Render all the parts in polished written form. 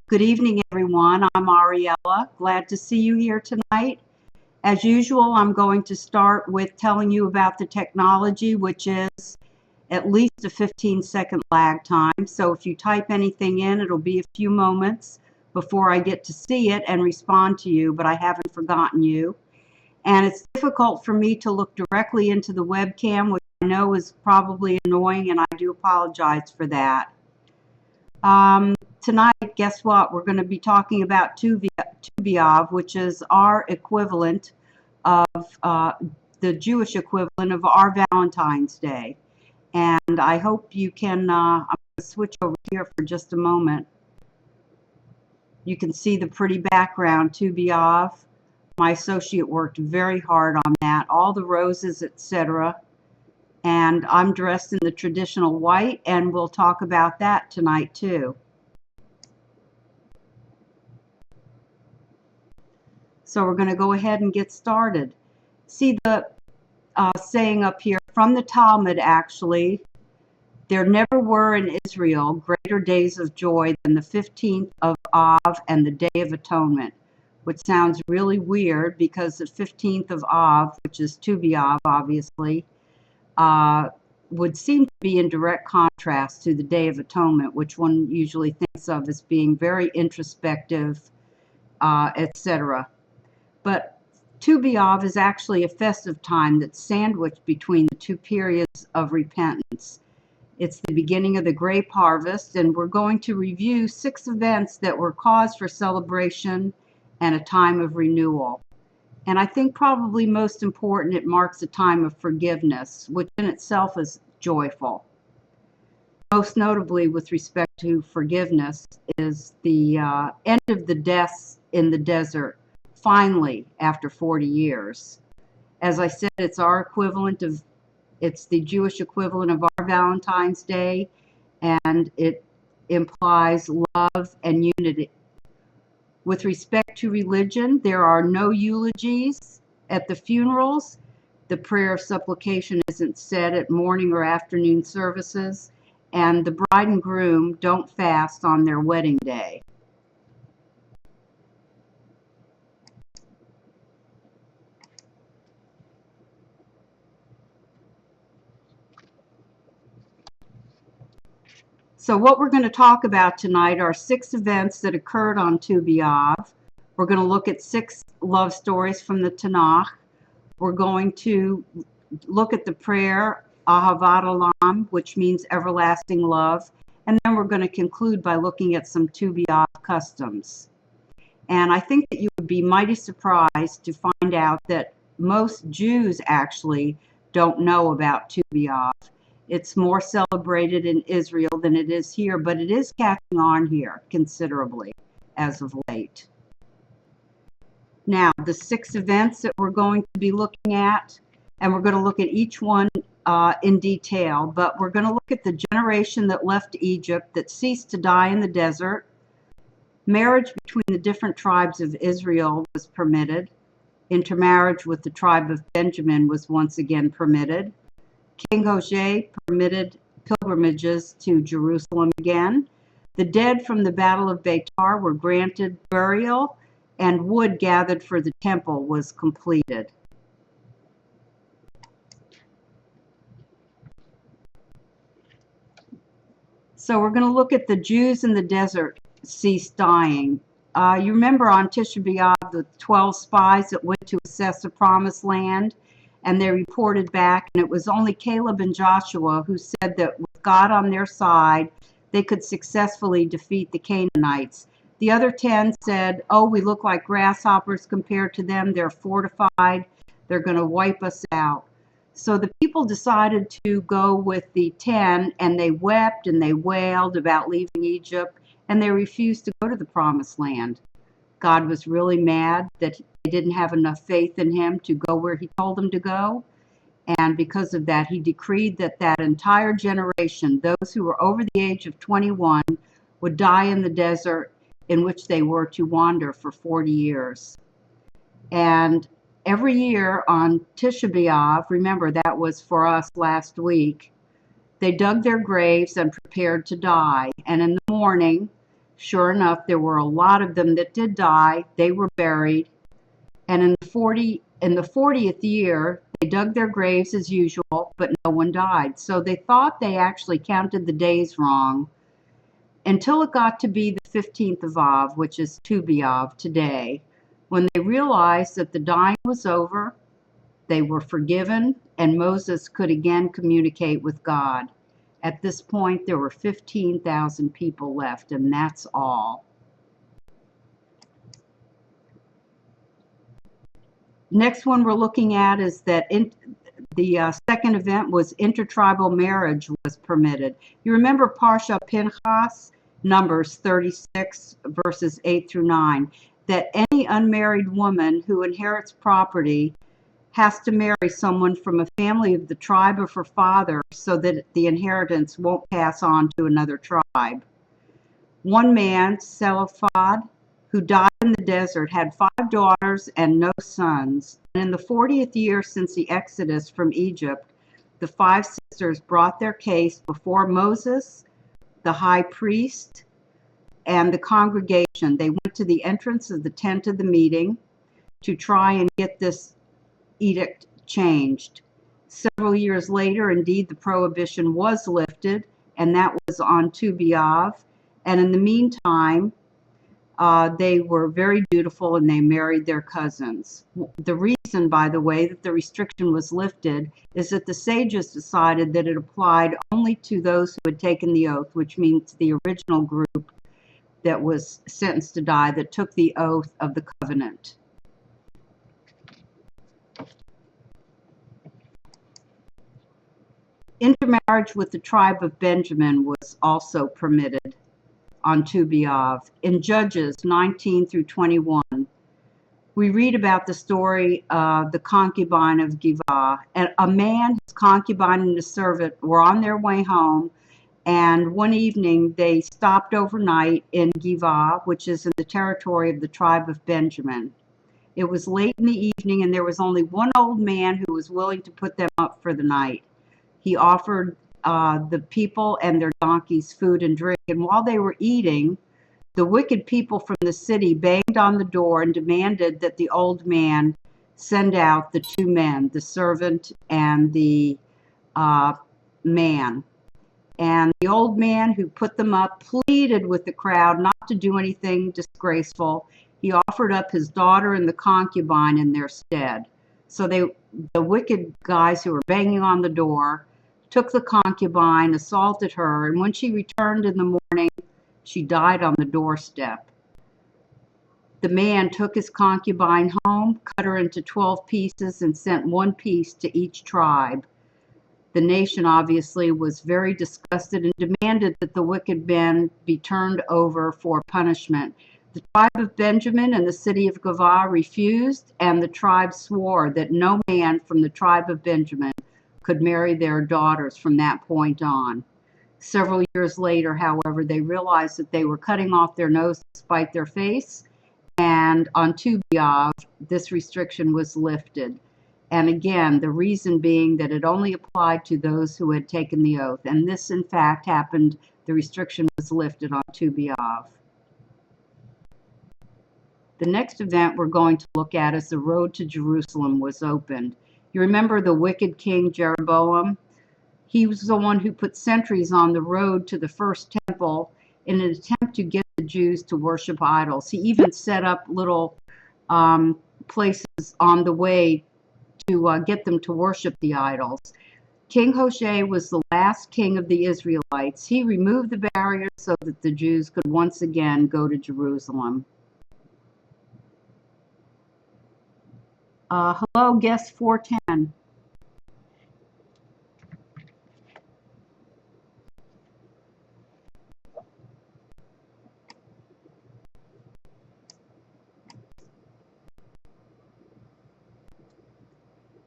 Good evening, everyone. I'm Ariella. Glad to see you here tonight. As usual, I'm going to start with telling you about the technology, which is at least a 15-second lag time. So if you type anything in, it'll be a few moments before I get to see it and respond to you, but I haven't forgotten you. And it's difficult for me to look directly into the webcam, which I know is probably annoying, and I do apologize for that. Tonight, guess what? We're going to be talking about Tu B'Av, which is our equivalent of the Jewish equivalent of our Valentine's Day. And I hope you can, I'm going to switch over here for just a moment. You can see the pretty background, Tu B'Av. My associate worked very hard on that, all the roses, etc. And I'm dressed in the traditional white, and we'll talk about that tonight too. So we're going to go ahead and get started. See the saying up here from the Talmud, actually, there never were in Israel greater days of joy than the 15th of Av and the Day of Atonement, which sounds really weird because the 15th of Av, which is Tu B'Av, obviously, would seem to be in direct contrast to the Day of Atonement, which one usually thinks of as being very introspective, etc. But Tu B'Av is actually a festive time that's sandwiched between the two periods of repentance. It's the beginning of the grape harvest, and we're going to review 6 events that were cause for celebration and a time of renewal. And I think probably most important, it marks a time of forgiveness, which in itself is joyful. Most notably with respect to forgiveness is the end of the deaths in the desert, finally, after 40 years. As I said, it's the Jewish equivalent of our Valentine's Day, and it implies love and unity. With respect to religion, there are no eulogies at the funerals. The prayer of supplication isn't said at morning or afternoon services, and the bride and groom don't fast on their wedding day. So what we're going to talk about tonight are 6 events that occurred on Tu B'Av. We're going to look at 6 love stories from the Tanakh. We're going to look at the prayer Ahavat Olam, which means everlasting love. And then we're going to conclude by looking at some Tu B'Av customs. And I think that you would be mighty surprised to find out that most Jews actually don't know about Tu B'Av. It's more celebrated in Israel than it is here, but it is catching on here considerably as of late. Now, the 6 events that we're going to be looking at, and we're going to look at each one in detail, but we're going to look at the generation that left Egypt, that ceased to die in the desert. Marriage between the different tribes of Israel was permitted. Intermarriage with the tribe of Benjamin was once again permitted. King Hoshea permitted pilgrimages to Jerusalem again. The dead from the Battle of Beitar were granted burial, and wood gathered for the temple was completed. So we're going to look at the Jews in the desert ceased dying. You remember on Tisha B'Av, the 12 spies that went to assess the promised land? And they reported back, and it was only Caleb and Joshua who said that with God on their side, they could successfully defeat the Canaanites. The other 10 said, oh, we look like grasshoppers compared to them. They're fortified. They're going to wipe us out. So the people decided to go with the 10, and they wept and they wailed about leaving Egypt, and they refused to go to the promised land. God was really mad that they didn't have enough faith in him to go where he told them to go. And because of that, he decreed that that entire generation, those who were over the age of 21, would die in the desert in which they were to wander for 40 years. And every year on Tisha B'Av, remember that was for us last week, they dug their graves and prepared to die. And in the morning, Sure enough, there were a lot of them that did die. They were buried. And in the 40th year, they dug their graves as usual, but no one died. So they thought they actually counted the days wrong until it got to be the 15th of Av, which is Tu B'Av today, when they realized that the dying was over, they were forgiven, and Moses could again communicate with God. At this point, there were 15,000 people left, and that's all. Next one we're looking at is that the second event was intertribal marriage was permitted. You remember Parsha Pinchas, Numbers 36, verses 8 through 9, that any unmarried woman who inherits property has to marry someone from a family of the tribe of her father so that the inheritance won't pass on to another tribe. One man, Zelophehad, who died in the desert, had 5 daughters and no sons. And in the 40th year since the Exodus from Egypt, the 5 sisters brought their case before Moses, the high priest, and the congregation. They went to the entrance of the tent of the meeting to try and get this edict changed. Several years later, indeed, the prohibition was lifted, and that was on Tu B'Av. And in the meantime, they were very dutiful and they married their cousins. The reason, by the way, that the restriction was lifted is that the sages decided that it applied only to those who had taken the oath, which means the original group that was sentenced to die, that took the oath of the covenant. Intermarriage with the tribe of Benjamin was also permitted on Tu B'Av. In Judges 19 through 21, we read about the story of the concubine of Givah. And a man, his concubine, and his servant were on their way home, and one evening they stopped overnight in Givah, which is in the territory of the tribe of Benjamin. It was late in the evening, and there was only one old man who was willing to put them up for the night. He offered the people and their donkeys food and drink, and while they were eating, the wicked people from the city banged on the door and demanded that the old man send out the 2 men, the servant and the man. And the old man who put them up pleaded with the crowd not to do anything disgraceful. He offered up his daughter and the concubine in their stead. So the wicked guys who were banging on the door took the concubine, assaulted her, and when she returned in the morning, she died on the doorstep. The man took his concubine home, cut her into 12 pieces, and sent 1 piece to each tribe. The nation obviously was very disgusted and demanded that the wicked men be turned over for punishment. The tribe of Benjamin and the city of Givah refused, and the tribe swore that no man from the tribe of Benjamin could marry their daughters from that point on. Several years later, however, they realized that they were cutting off their nose to spite their face, and on Tu B'Av, this restriction was lifted. And again, the reason being that it only applied to those who had taken the oath. And this, in fact, happened. The restriction was lifted on Tu B'Av. The next event we're going to look at is the road to Jerusalem was opened. You remember the wicked king Jeroboam? He was the one who put sentries on the road to the first temple in an attempt to get the Jews to worship idols. He even set up little places on the way to get them to worship the idols. King Hoshea was the last king of the Israelites. He removed the barriers so that the Jews could once again go to Jerusalem. Hello, guest 410.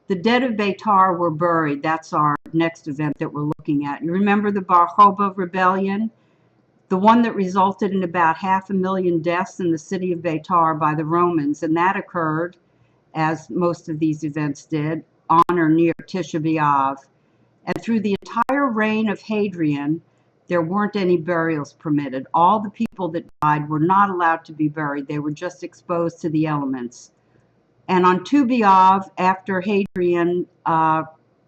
The dead of Beitar were buried. That's our next event that we're looking at. You remember the Bar Kokhba rebellion? The one that resulted in about 500,000 deaths in the city of Beitar by the Romans. And that occurred, as most of these events did, on or near Tisha B'Av. And through the entire reign of Hadrian, there weren't any burials permitted. All the people that died were not allowed to be buried. They were just exposed to the elements. And on Tu B'Av, after Hadrian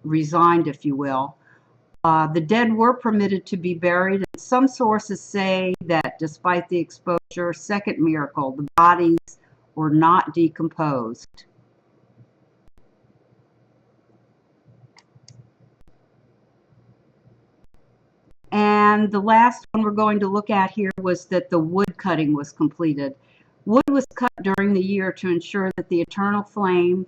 resigned, if you will, the dead were permitted to be buried. And some sources say that despite the exposure, second miracle, the bodies were not decomposed. And the last one we're going to look at here was that the wood cutting was completed. Wood was cut during the year to ensure that the eternal flame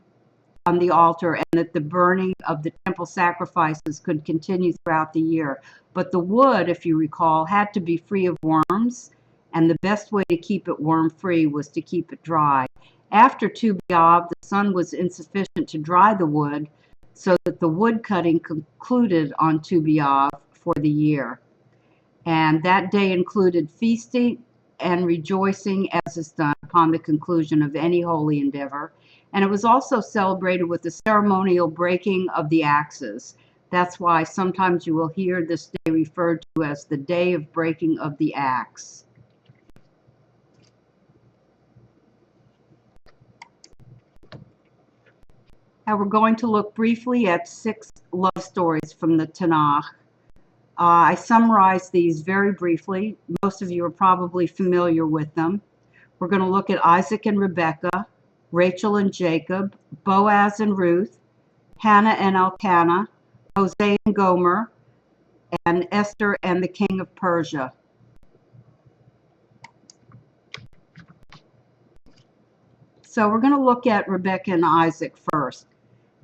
on the altar and that the burning of the temple sacrifices could continue throughout the year. But the wood, if you recall, had to be free of worms, and the best way to keep it worm-free was to keep it dry. After Tu B'Av, the sun was insufficient to dry the wood, so that the wood cutting concluded on Tu B'Av for the year. And that day included feasting and rejoicing, as is done upon the conclusion of any holy endeavor. And it was also celebrated with the ceremonial breaking of the axes. That's why sometimes you will hear this day referred to as the Day of Breaking of the Axe. Now we're going to look briefly at 6 love stories from the Tanakh. I summarized these very briefly. Most of you are probably familiar with them. We're going to look at Isaac and Rebekah, Rachel and Jacob, Boaz and Ruth, Hannah and Elkanah, Hosea and Gomer, and Esther and the king of Persia. So we're going to look at Rebekah and Isaac first.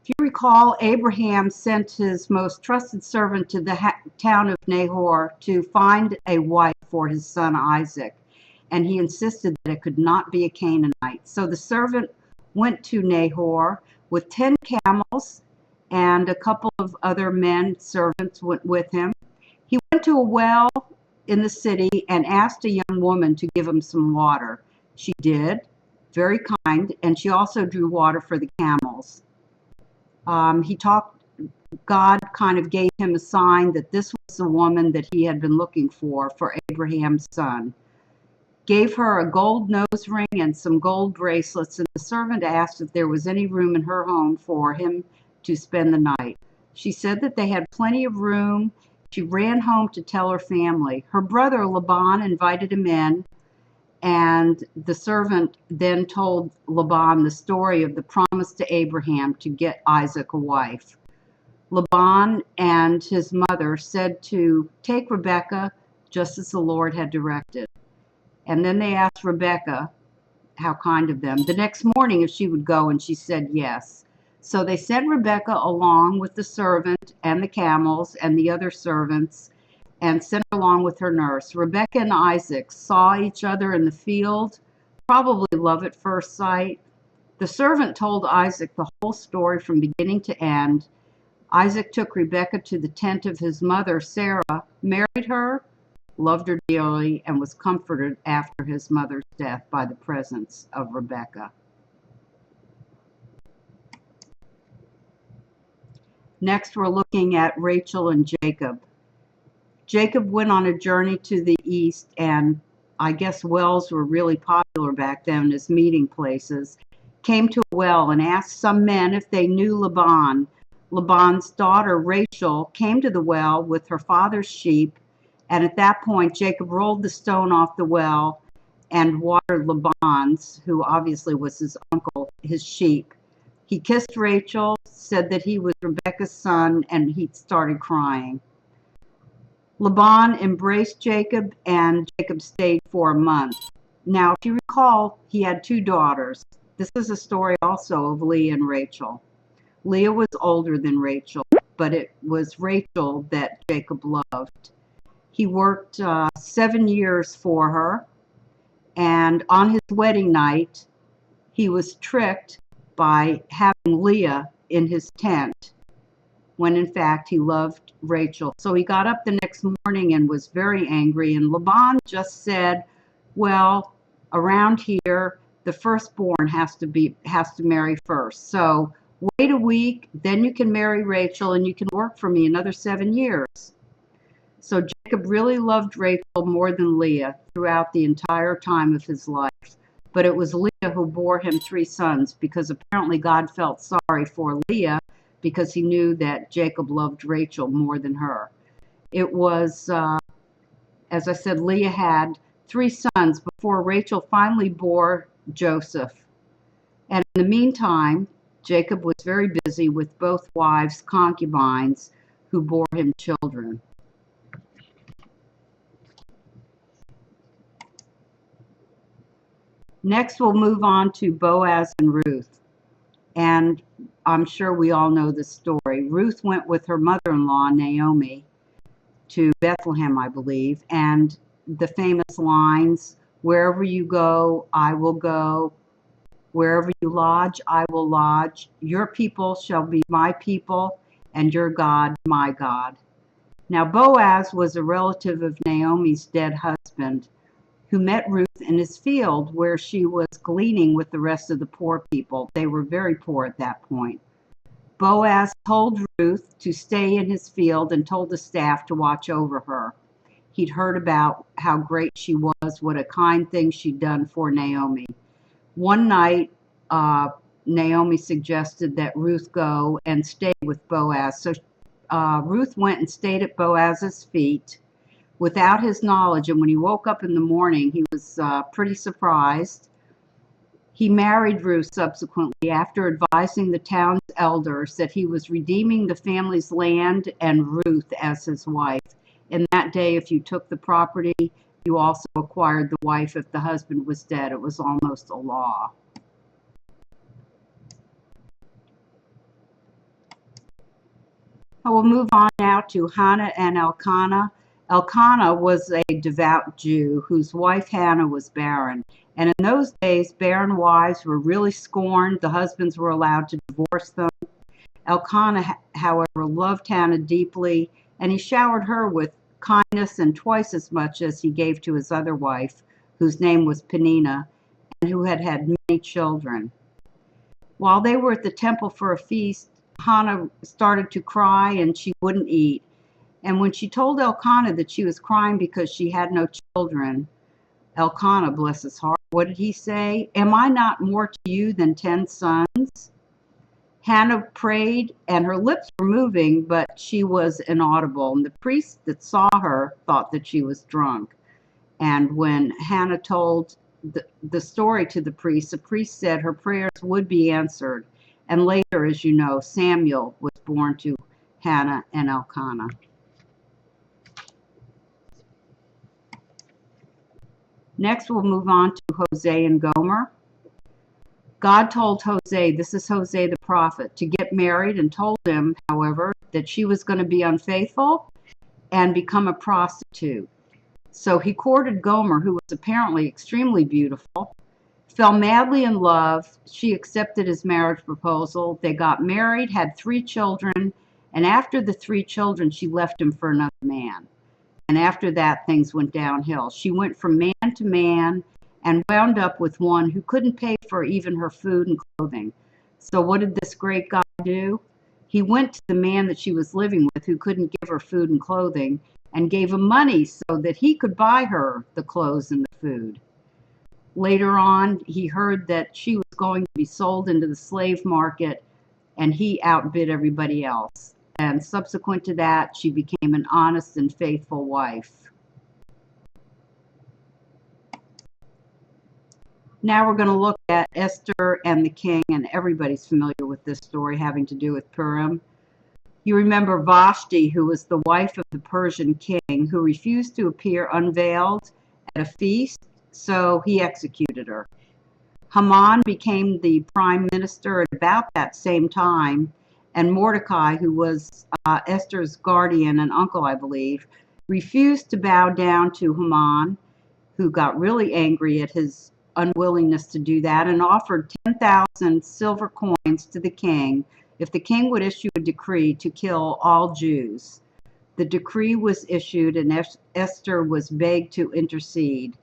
If you recall, Abraham sent his most trusted servant to the town of Nahor to find a wife for his son Isaac, and he insisted that it could not be a Canaanite. So the servant went to Nahor with 10 camels, and a couple of other men servants went with him. He went to a well in the city and asked a young woman to give him some water. She did, very kind, and she also drew water for the camels. God kind of gave him a sign that this was the woman that he had been looking for Abraham's son. Gave her a gold nose ring and some gold bracelets, and the servant asked if there was any room in her home for him to spend the night. She said that they had plenty of room. She ran home to tell her family. Her brother Laban invited him in, and the servant then told Laban the story of the promise to Abraham to get Isaac a wife. Laban and his mother said to take Rebekah just as the Lord had directed. And then they asked Rebekah, how kind of them, the next morning if she would go, and she said yes. So they sent Rebekah along with the servant and the camels and the other servants, and sent her along with her nurse. Rebekah and Isaac saw each other in the field, probably love at first sight. The servant told Isaac the whole story from beginning to end. Isaac took Rebekah to the tent of his mother, Sarah, married her, loved her dearly, and was comforted after his mother's death by the presence of Rebekah. Next, we're looking at Rachel and Jacob. Jacob went on a journey to the east, and I guess wells were really popular back then as meeting places. Came to a well and asked some men if they knew Laban. Laban's daughter, Rachel, came to the well with her father's sheep, and at that point, Jacob rolled the stone off the well and watered Laban's, who obviously was his uncle, his sheep. He kissed Rachel, said that he was Rebekah's son, and he started crying. Laban embraced Jacob, and Jacob stayed for a month. Now, if you recall, he had 2 daughters. This is a story also of Leah and Rachel. Leah was older than Rachel, but it was Rachel that Jacob loved. He worked 7 years for her, and on his wedding night, he was tricked by having Leah in his tent, when in fact he loved Rachel. So he got up the next morning and was very angry, and Laban just said, well, around here, the firstborn has to marry first. So wait a week, then you can marry Rachel, and you can work for me another 7 years. So Jacob really loved Rachel more than Leah throughout the entire time of his life. But it was Leah who bore him 3 sons, because apparently God felt sorry for Leah because he knew that Jacob loved Rachel more than her. It was, as I said, Leah had 3 sons before Rachel finally bore Joseph. And in the meantime, Jacob was very busy with both wives' concubines who bore him children. Next, we'll move on to Boaz and Ruth. And I'm sure we all know the story. Ruth went with her mother-in-law, Naomi, to Bethlehem, I believe, and the famous lines, "Wherever you go, I will go. Wherever you lodge, I will lodge. Your people shall be my people, and your God, my God." Now, Boaz was a relative of Naomi's dead husband, who met Ruth in his field where she was gleaning with the rest of the poor people. They were very poor at that point. Boaz told Ruth to stay in his field and told the staff to watch over her. He'd heard about how great she was, what a kind thing she'd done for Naomi. One night, Naomi suggested that Ruth go and stay with Boaz. So Ruth went and stayed at Boaz's feet without his knowledge, and when he woke up in the morning, he was pretty surprised. He married Ruth subsequently after advising the town's elders that he was redeeming the family's land and Ruth as his wife. In that day, if you took the property, you also acquired the wife if the husband was dead. It was almost a law. I will move on now to Hannah and Elkanah. Elkanah was a devout Jew whose wife Hannah was barren. And in those days, barren wives were really scorned. The husbands were allowed to divorce them. Elkanah, however, loved Hannah deeply, and he showered her with kindness and twice as much as he gave to his other wife, whose name was Peninnah, and who had had many children. While they were at the temple for a feast, Hannah started to cry and she wouldn't eat. And when she told Elkanah that she was crying because she had no children, Elkanah, bless his heart, what did he say? "Am I not more to you than 10 sons?" Hannah prayed and her lips were moving, but she was inaudible. And the priest that saw her thought that she was drunk. And when Hannah told the story to the priest said her prayers would be answered. And later, as you know, Samuel was born to Hannah and Elkanah. Next, we'll move on to Hosea and Gomer. God told Hosea, this is Hosea the prophet, to get married, and told him, however, that she was going to be unfaithful and become a prostitute. So he courted Gomer, who was apparently extremely beautiful, fell madly in love. She accepted his marriage proposal. They got married, had 3 children, and after the 3 children, she left him for another man. And after that, things went downhill. She went from man to man and wound up with one who couldn't pay for even her food and clothing. So what did this great guy do? He went to the man that she was living with, who couldn't give her food and clothing, and gave him money so that he could buy her the clothes and the food. Later on, he heard that she was going to be sold into the slave market, and he outbid everybody else. And subsequent to that, she became an honest and faithful wife. Now we're going to look at Esther and the king, and everybody's familiar with this story having to do with Purim. You remember Vashti, who was the wife of the Persian king, who refused to appear unveiled at a feast, so he executed her. Haman became the prime minister at about that same time, and Mordecai, who was Esther's guardian and uncle, I believe, refused to bow down to Haman, who got really angry at his unwillingness to do that and offered 10,000 silver coins to the king if the king would issue a decree to kill all Jews. The decree was issued, and Esther was begged to intercede.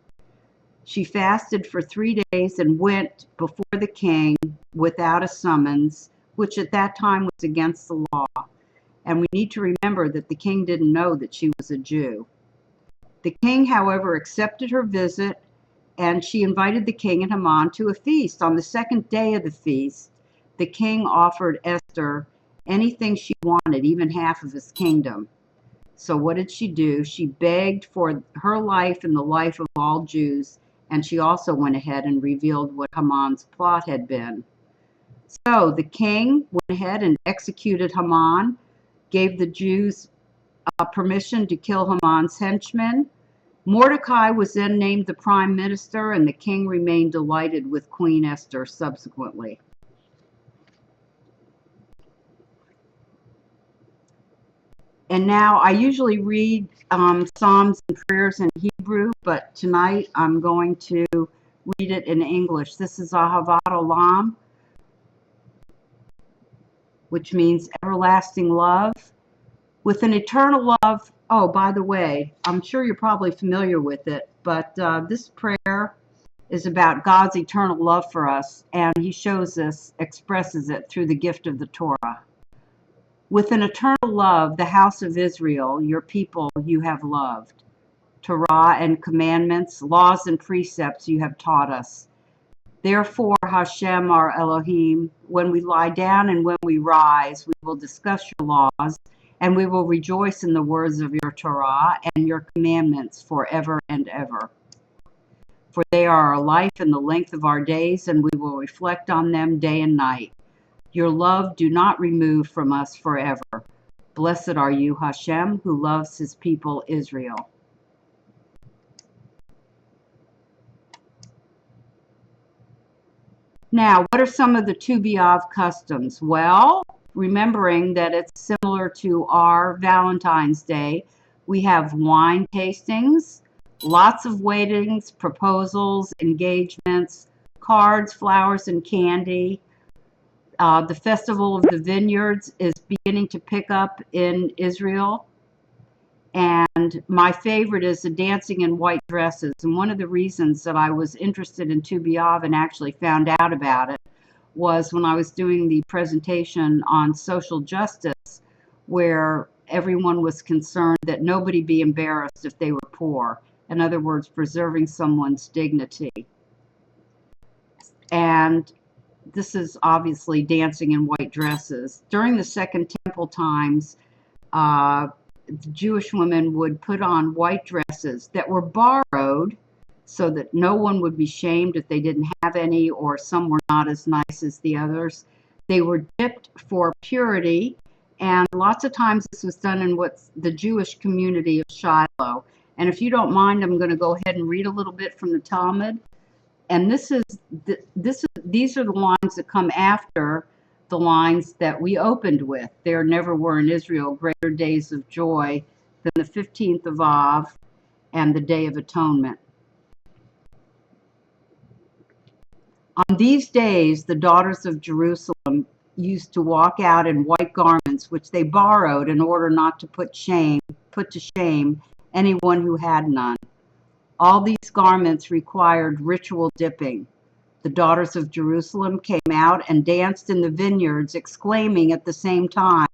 She fasted for 3 days and went before the king without a summons, which at that time was against the law. and we need to remember that the king didn't know that she was a Jew. The king, however, accepted her visit, and she invited the king and Haman to a feast. On the second day of the feast, the king offered Esther anything she wanted, even half of his kingdom. So what did she do? She begged for her life and the life of all Jews, and she also went ahead and revealed what Haman's plot had been. So the king went ahead and executed Haman, gave the Jews permission to kill Haman's henchmen. Mordecai was then named the prime minister, and the king remained delighted with Queen Esther subsequently. And now I usually read Psalms and prayers in Hebrew, but tonight I'm going to read it in English. This is Ahavat Olam, which means everlasting love. With an eternal love, oh, by the way, I'm sure you're probably familiar with it, but this prayer is about God's eternal love for us, and he shows us, expresses it through the gift of the Torah. With an eternal love, the house of Israel, your people, you have loved. Torah and commandments, laws and precepts you have taught us. Therefore, Hashem, our Elohim, when we lie down and when we rise, we will discuss your laws, and we will rejoice in the words of your Torah and your commandments forever and ever. For they are our life and the length of our days, and we will reflect on them day and night. Your love do not remove from us forever. Blessed are you, Hashem, who loves his people Israel. Now, what are some of the Tu B'Av customs? Well, remembering that it's similar to our Valentine's Day, we have wine tastings, lots of weddings, proposals, engagements, cards, flowers, and candy. The Festival of the Vineyards is beginning to pick up in Israel. And my favorite is the dancing in white dresses. And one of the reasons that I was interested in Tu B'Av and actually found out about it was when I was doing the presentation on social justice, where everyone was concerned that nobody be embarrassed if they were poor. In other words, preserving someone's dignity. And this is obviously dancing in white dresses. During the Second Temple times, the Jewish women would put on white dresses that were borrowed so that no one would be shamed if they didn't have any or some were not as nice as the others. They were dipped for purity, and lots of times this was done in what's the Jewish community of Shiloh. And if you don't mind, I'm going to go ahead and read a little bit from the Talmud. And these are the lines that come after the lines that we opened with. There never were in Israel greater days of joy than the 15th of Av and the Day of Atonement. On these days, the daughters of Jerusalem used to walk out in white garments, which they borrowed in order not to put to shame anyone who had none. All these garments required ritual dipping. The daughters of Jerusalem came out and danced in the vineyards, exclaiming at the same time,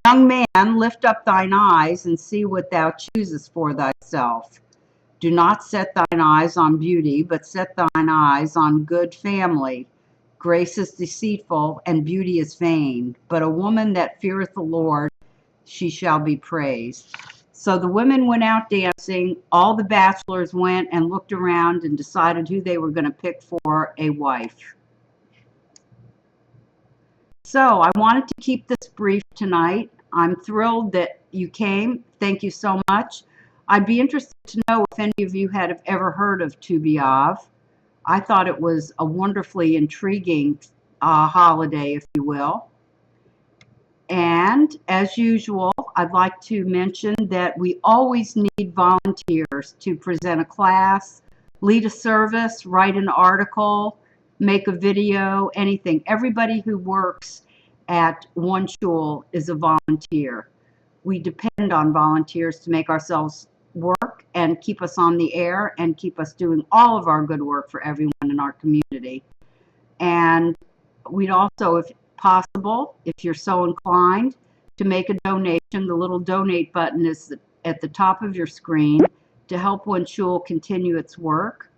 "Young man, lift up thine eyes and see what thou choosest for thyself. Do not set thine eyes on beauty, but set thine eyes on good family. Grace is deceitful, and beauty is vain, but a woman that feareth the Lord, she shall be praised." So the women went out dancing. All the bachelors went and looked around and decided who they were going to pick for a wife. So I wanted to keep this brief tonight. I'm thrilled that you came. Thank you so much. I'd be interested to know if any of you had ever heard of Tu B'Av. I thought it was a wonderfully intriguing holiday, if you will. And as usual, I'd like to mention that we always need volunteers to present a class, lead a service, write an article, make a video, anything. Everybody who works at OneShul is a volunteer. We depend on volunteers to make ourselves work and keep us on the air and keep us doing all of our good work for everyone in our community. And we'd also, if possible, if you're so inclined, to make a donation. The little donate button is at the top of your screen to help OneShul continue its work.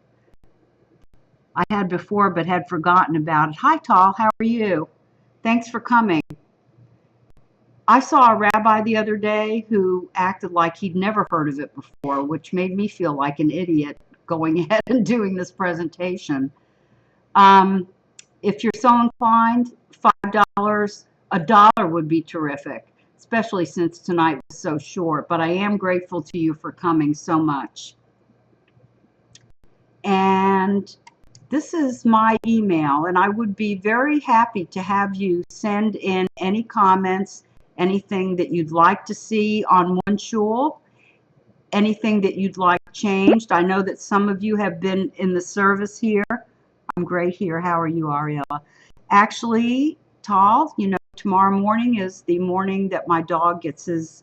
I had before but had forgotten about it. Hi, Tal, how are you? Thanks for coming. I saw a rabbi the other day who acted like he'd never heard of it before, which made me feel like an idiot going ahead and doing this presentation. If you're so inclined, $5, $1 would be terrific, especially since tonight was so short. But I am grateful to you for coming so much. And this is my email, and I would be very happy to have you send in any comments, anything that you'd like to see on OneShul, anything that you'd like changed. I know that some of you have been in the service here. I'm great here. How are you, Ariella? Actually, Tal, you know, tomorrow morning is the morning that my dog gets his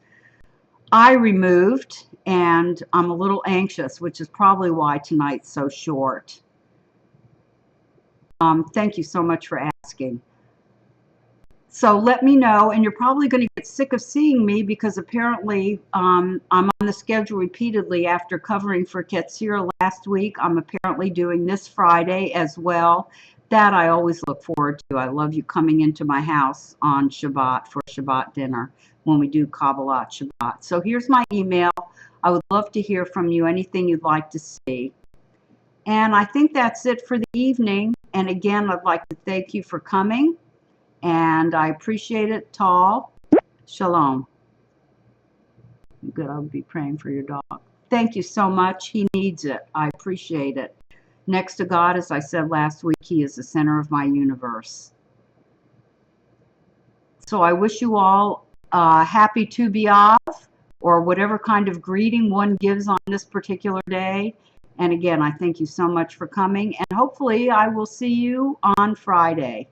eye removed, and I'm a little anxious, which is probably why tonight's so short. Thank you so much for asking. So let me know, and you're probably going to get sick of seeing me because apparently I'm on the schedule repeatedly after covering for Ketzira last week. I'm apparently doing this Friday as well. That I always look forward to. I love you coming into my house on Shabbat for Shabbat dinner when we do Kabbalat Shabbat. So here's my email. I would love to hear from you, anything you'd like to see. And I think that's it for the evening. And again, I'd like to thank you for coming. And I appreciate it, Tal. Shalom. Good, I'll be praying for your dog. Thank you so much. He needs it. I appreciate it. Next to God, as I said last week, He is the center of my universe. So I wish you all happy Tu B'Av, or whatever kind of greeting one gives on this particular day. And again, I thank you so much for coming, and hopefully I will see you on Friday.